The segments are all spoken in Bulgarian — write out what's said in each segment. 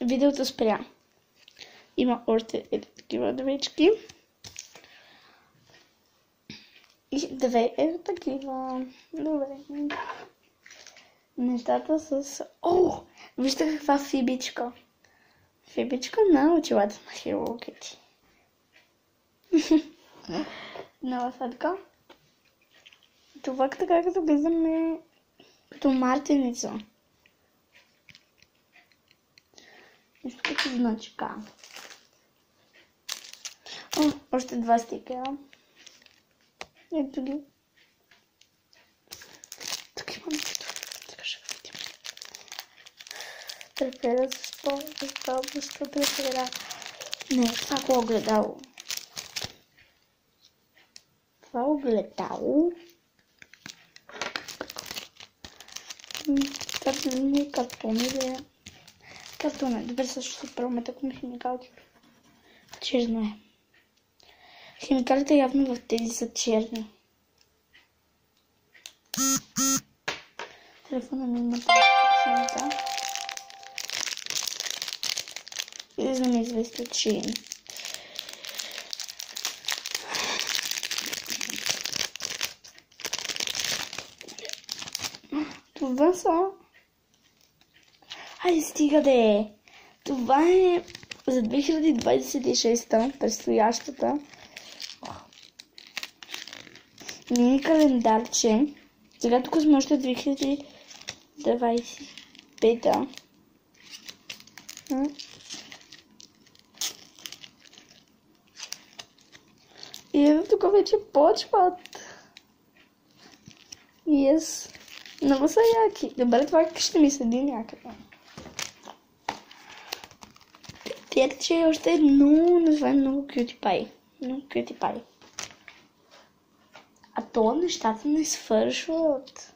Видеото спря. Има още такива двечки. И две такива. Добре. Нещата с... Вижте каква фибичка. Фибичка на очилата на Hello Kitty. Нова сладка. Това така като гледаме като мартеница. Нещо като значка. Още два стикера. Ето ги. Тук има нещо. Така ще видим. Трепера защо трепера. Не, това е огледало. Това огледало. Не картон или... Картон е. Добре, също се пробваме такова химикалки. Черно е. Химикалите явно в тези са черни. Телефона ми има тази. И да ми извести от Shein. Това са... Айде стига да е! Това е за 2026-та, предстоящата. Мини календарче. Сега тук сме още 2025-та. И ето тук вече почват. Yes. Много са яки. Добре, това ще ми седи някъде. Терче е още едно, название много cutie pie. Много cutie pie. А то нещата не свършват.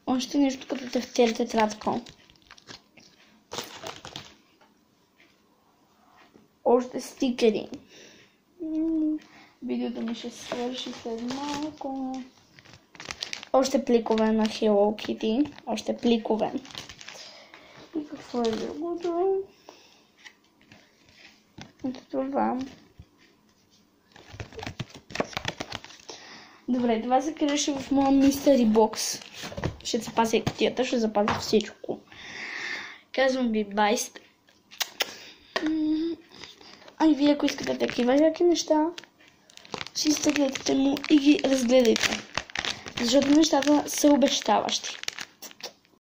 Още нещо като тефтер тетрадка. Още стикери. Видеото ми ще свърши след малко. Още пликове на Hello Kitty. Още пликове. И какво е другото? Ето това. Добре, това се криеше в моя мистери бокс. Ще запазя кутията, ще запазя всичко. Казвам ви байст. А и вие, ако искате такива яки неща, си изтеглете му и ги разгледайте. Защото нещата са обещаващи.